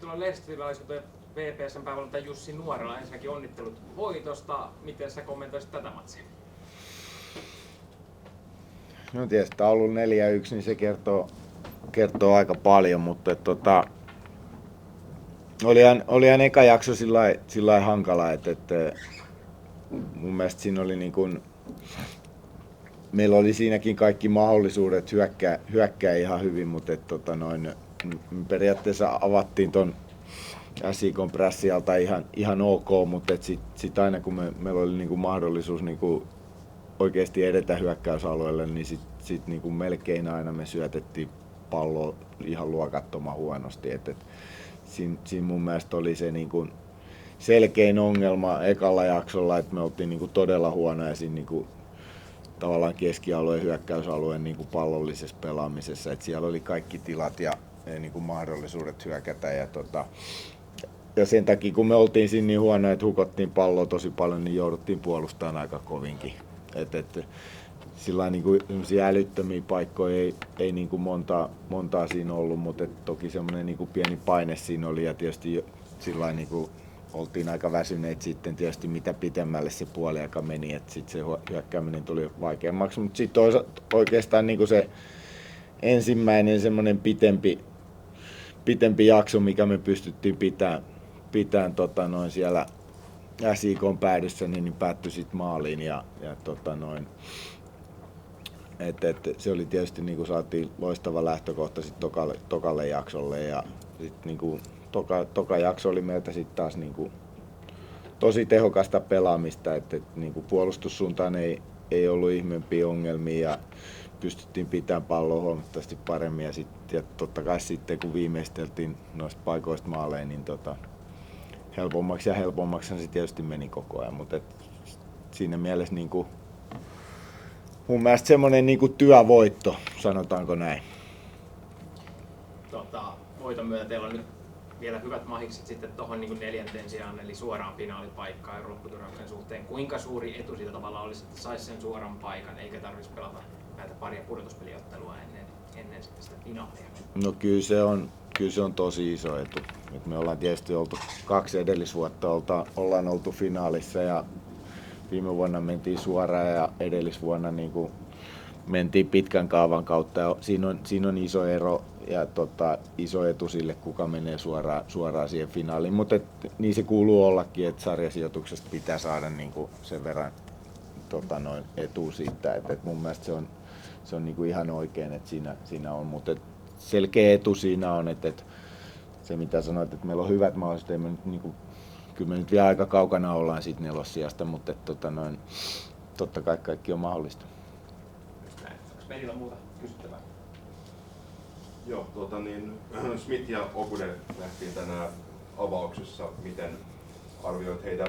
Tervetuloa lehdistötilaisuuteen VPS:n päävalmentaja Jussi Nuorela. Ensinnäkin onnittelut voitosta. Miten sä kommentoisit tätä matsia? No tietysti taulun 4-1, niin se kertoo aika paljon, mutta olihan eka jakso sillä hankala, että mun mielestä siinä oli niin kuin, meillä oli siinäkin kaikki mahdollisuudet hyökkää ihan hyvin, mutta me periaatteessa avattiin ton SIK:n prässialta ihan ok, mutta sit aina kun meillä oli niinku mahdollisuus niinku oikeasti edetä hyökkäysalueelle, niin sit niinku melkein aina me syötettiin palloa ihan luokattoman huonosti. Siinä mun mielestä oli se niinku selkein ongelma ekalla jaksolla, että me oltiin niinku todella huonoja siinä niinku tavallaan keskialueen hyökkäysalueen niinku pallollisessa pelaamisessa. Et siellä oli kaikki tilat ja niinku mahdollisuudet hyökätä. Ja sen takia kun me oltiin siinä niin huonoja, että hukottiin palloa tosi paljon, niin jouduttiin puolustamaan aika kovinkin. Sillä niinku älyttömiä paikkoja ei niinku montaa siinä ollut, mutta toki semmoinen niinku pieni paine siinä oli ja tietysti sillä niinku oltiin aika väsyneitä sitten tietysti mitä pitemmälle se puoliaika meni, että sitten se hyökkääminen tuli vaikeammaksi, mutta sitten oikeastaan niinku se ensimmäinen semmoinen pitempi jakso, mikä me pystyttiin pitämään siellä SIK:n päädyssä, niin päättyi sitten maaliin se oli tietysti niinku saatiin loistava lähtökohta sitten tokalle jaksolle ja sitten niinku toka jakso oli meiltä sitten taas niinku tosi tehokasta pelaamista, että niinku puolustussuuntaan ei ollut ihmeempiä ongelmia ja pystyttiin pitämään palloa huomattavasti paremmin ja totta kai sitten kun viimeisteltiin noista paikoista maaleja, niin helpommaksi ja helpommaksi se tietysti meni koko ajan, mutta siinä mielessä niinku mun mielestä semmoinen niinku työvoitto, sanotaanko näin. Voiton myötä teillä on nyt vielä hyvät mahikset sitten tuohon niin 4. sijaan, eli suoraan finaalipaikkaan ja lopputurnauksen suhteen. Kuinka suuri etu siitä tavalla olisi, että saisi sen suoran paikan, eikä tarvitsisi pelata näitä paria pudotuspeliottelua ennen sitä finaalia? No kyllä se on tosi iso etu. Nyt me ollaan tietysti oltu 2 edellisvuotta, ollaan oltu finaalissa ja viime vuonna mentiin suoraan ja edellisvuonna niin kuin mentiin pitkän kaavan kautta. Ja siinä on iso ero ja iso etu sille, kuka menee suoraan siihen finaaliin. Mutta niin se kuuluu ollakin, että sarjasijoituksesta pitää saada niin kuin sen verran etu siitä. Et mun mielestä se on niin kuin ihan oikein, että siinä on. Mutta selkeä etu siinä on, että se mitä sanoit, että meillä on hyvät mahdollisuudet. Kyllä me nyt vielä aika kaukana ollaan siitä 4. sijasta, mutta totta kai kaikki on mahdollista. Onko Perillä muuta kysyttävää? Joo, Smith ja Okude nähtiin tänään avauksessa. Miten arvioit heitä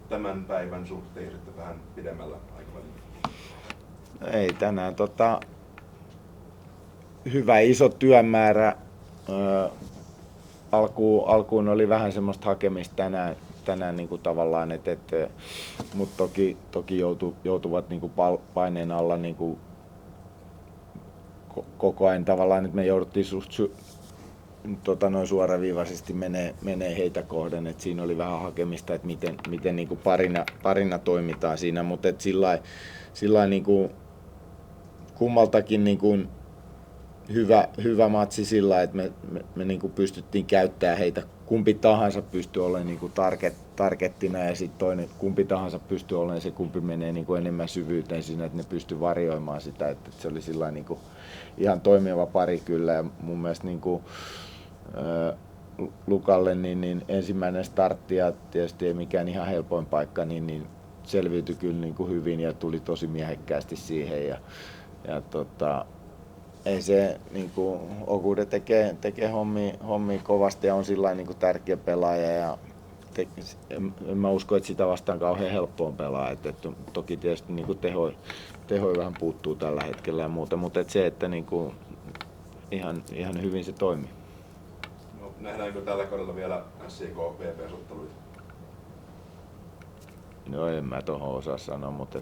tämän päivän suhteen sitten vähän pidemmällä aikavälillä? Ei tänään hyvä iso työmäärä. Alkuun oli vähän semmoista hakemista tänään niin kuin tavallaan, mutta toki joutuvat niin kuin paineen alla niin kuin koko ajan tavallaan, että me jouduttiin suoraviivaisesti menee heitä kohden, että siinä oli vähän hakemista, että miten niin kuin parina toimitaan siinä, mutta sillä niin kuin kummaltakin niin kuin hyvä matsi sillä, että me niin kuin pystyttiin käyttämään heitä. Kumpi tahansa pystyy olemaan niin kuin targettina ja sitten toinen kumpi tahansa pystyy olemaan se, kumpi menee niin kuin enemmän syvyyteen siinä, että ne pystyy varjoimaan sitä. Että se oli sillä niin kuin ihan toimiva pari kyllä ja mun mielestä niin kuin, Lukalle niin ensimmäinen startti ja tietysti ei mikään ihan helpoin paikka, niin selviytyi kyllä niin kuin hyvin ja tuli tosi miehekkäästi siihen ja ei se niinku Okude tekee hommia kovasti ja on sillain niinku tärkeä pelaaja ja en mä usko, että sitä vastaan kauhean helppoa pelaa. Toki tietysti niinku tehoja vähän puuttuu tällä hetkellä ja muuta, mutta se, että niinku ihan hyvin se toimii. No, nähdäänkö tällä kaudella vielä SIK-VPS-otteluita? No en mä tohon osaa sanoa, mutta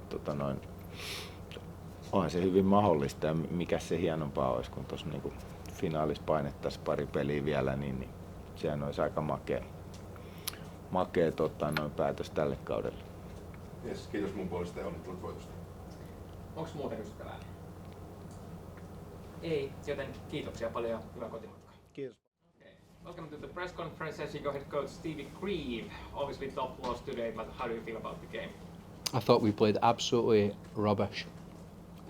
onhan se hyvin mahdollista ja mikä se hienompaa olisi, kun tuossa niinku finaalissa painettaisiin pari peliä vielä, niin sehän olisi aika makea noin päätös tälle kaudelle. Yes, kiitos mun puolesta ja onnittelut voitosta. Onko muuta kysyttävää? Ei, joten kiitoksia paljon ja hyvää kotimatkaa. Kiitos. Okay. Welcome to the press conference as you go head coach Stevie Grieve. Obviously top loss today, but how do you feel about the game? I thought we played absolutely rubbish.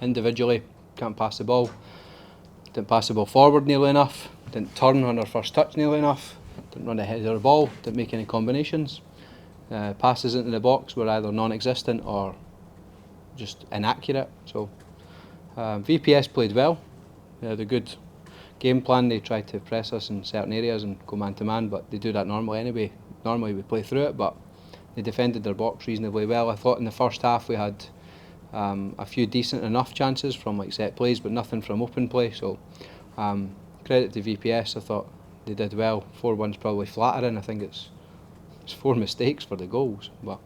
Individually, can't pass the ball. Didn't pass the ball forward nearly enough. Didn't turn on our first touch nearly enough. Didn't run ahead of the ball. Didn't make any combinations. Passes into the box were either non-existent or just inaccurate. So VPS played well. They had a good game plan. They tried to press us in certain areas and go man to man, but they do that normally anyway. Normally we play through it, but they defended their box reasonably well. I thought in the first half we had a few decent enough chances from like set plays, but nothing from open play. So credit to VPS. I thought they did well. 4-1's probably flattering. I think it's 4 mistakes for the goals, but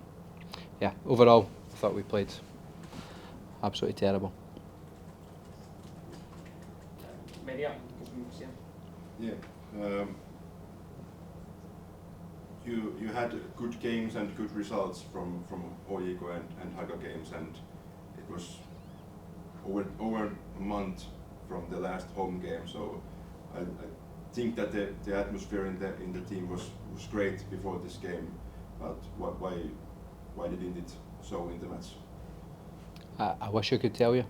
yeah, overall I thought we played absolutely terrible. Media kysymyksiä. Yeah. You had good games and good results from HJK and Haga games, and it was over a month from the last home game. So I think that the atmosphere in the team was great before this game. But why didn't it show in the match? I wish I could tell you.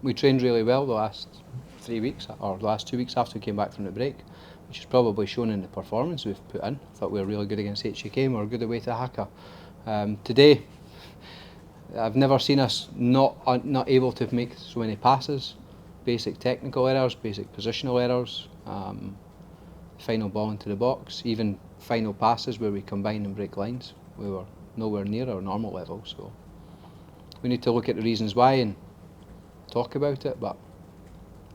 We trained really well the last 3 weeks, or the last 2 weeks after we came back from the break, which is probably shown in the performance we've put in. I thought we were really good against HJK and we were good away to Haka. Today, I've never seen us not able to make so many passes, basic technical errors, basic positional errors, final ball into the box, even final passes where we combine and break lines. We were nowhere near our normal level, so we need to look at the reasons why and talk about it, but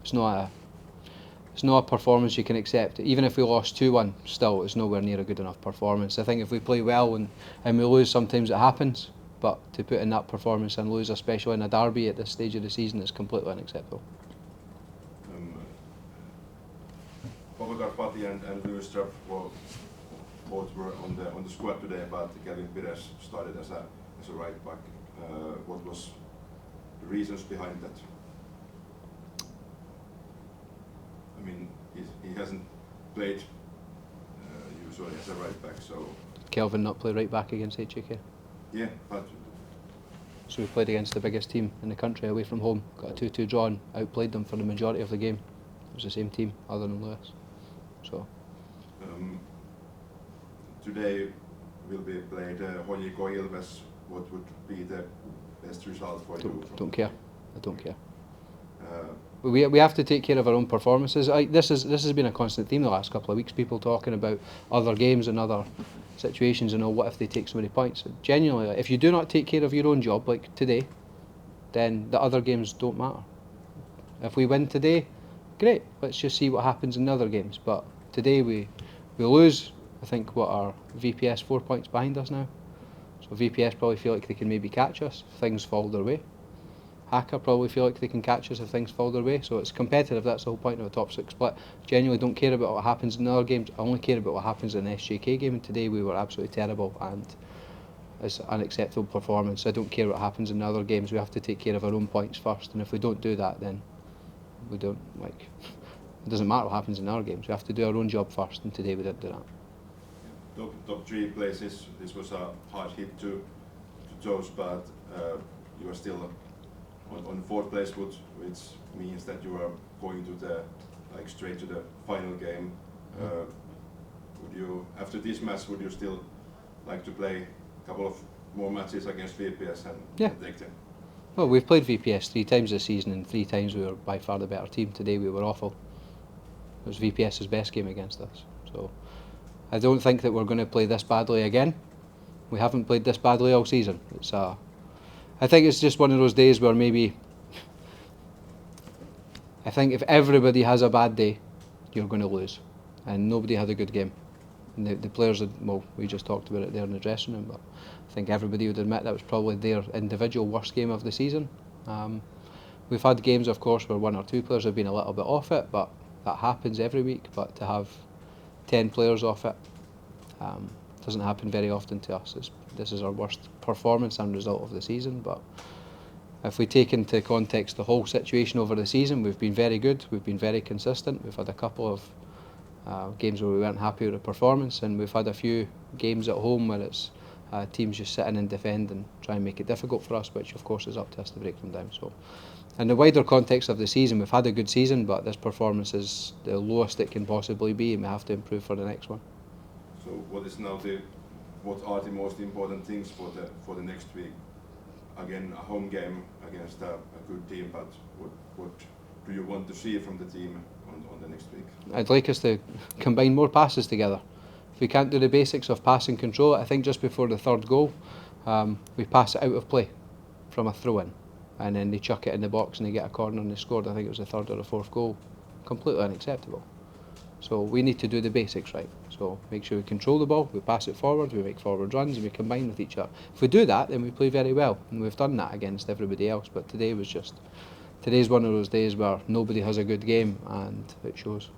it's not a performance you can accept. Even if we lost 2-1, still it's nowhere near a good enough performance. I think if we play well and we lose, sometimes it happens, but to put in that performance and lose, especially in a derby at this stage of the season, is completely unacceptable. Pati and Lundström both were on the squad today, but Kevin Pires started as a right back. What was the reasons behind that? I mean, he hasn't played usually as a right back, so. Did Kelvin not play right back against HJK? Yeah, but. So we played against the biggest team in the country away from home, got a 2-2 draw and outplayed them for the majority of the game. It was the same team, other than Lewis. So. Today will be played HJK Ilves. What would be the best result for you? Don't care. I don't care. We have to take care of our own performances. This has been a constant theme the last couple of weeks. People talking about other games and other situations and what if they take so many points. Genuinely, if you do not take care of your own job, like today, then the other games don't matter. If we win today, great. Let's just see what happens in the other games. But today we lose. I think what are VPS 4 points behind us now. So VPS probably feel like they can maybe catch us if things fall their way. Haka probably feel like they can catch us if things fall their way. So it's competitive, that's the whole point of a top 6 split. Genuinely don't care about what happens in other games, I only care about what happens in the SJK game, and today we were absolutely terrible and it's an unacceptable performance. I don't care what happens in the other games, we have to take care of our own points first, and if we don't do that, then we don't, it doesn't matter what happens in our games, we have to do our own job first, and today we didn't do that. Top 3 places, this was a hard hit to those, but you are still on 4th place, which means that you are going to the straight to the final game. Would you, after this match, would you still like to play a couple of more matches against VPS and take them? Well, we've played VPS 3 times this season, and 3 times we were by far the better team. Today we were awful. It was VPS's best game against us. So I don't think that we're going to play this badly again. We haven't played this badly all season. I think it's just one of those days where maybe, I think if everybody has a bad day, you're going to lose. And nobody had a good game. And the players, we just talked about it there in the dressing room, but I think everybody would admit that was probably their individual worst game of the season. We've had games, of course, where 1 or 2 players have been a little bit off it, but that happens every week. But to have 10 players off it. Doesn't happen very often to us. This is our worst performance and result of the season, but if we take into context the whole situation over the season, we've been very good, we've been very consistent. We've had a couple of games where we weren't happy with the performance, and we've had a few games at home where it's teams just sit in and defend and try and make it difficult for us, which of course is up to us to break them down. So in the wider context of the season, we've had a good season, but this performance is the lowest it can possibly be, and we have to improve for the next one. So what are the most important things for the next week? Again, a home game against a good team, but what do you want to see from the team on the next week? I'd like us to combine more passes together. If we can't do the basics of pass and control, I think just before the third goal, we pass it out of play from a throw-in, and then they chuck it in the box and they get a corner and they scored. I think it was the third or the fourth goal. Completely unacceptable. So we need to do the basics right. So make sure we control the ball, we pass it forward, we make forward runs, and we combine with each other. If we do that, then we play very well, and we've done that against everybody else. But today's one of those days where nobody has a good game, and it shows.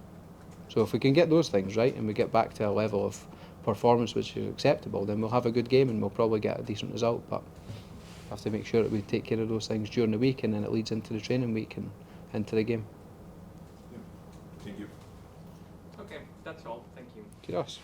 So if we can get those things right, and we get back to a level of performance which is acceptable, then we'll have a good game, and we'll probably get a decent result. But we have to make sure that we take care of those things during the week, and then it leads into the training week and into the game. Yeah. Thank you. Okay, that's all. Thank you. Kiitos.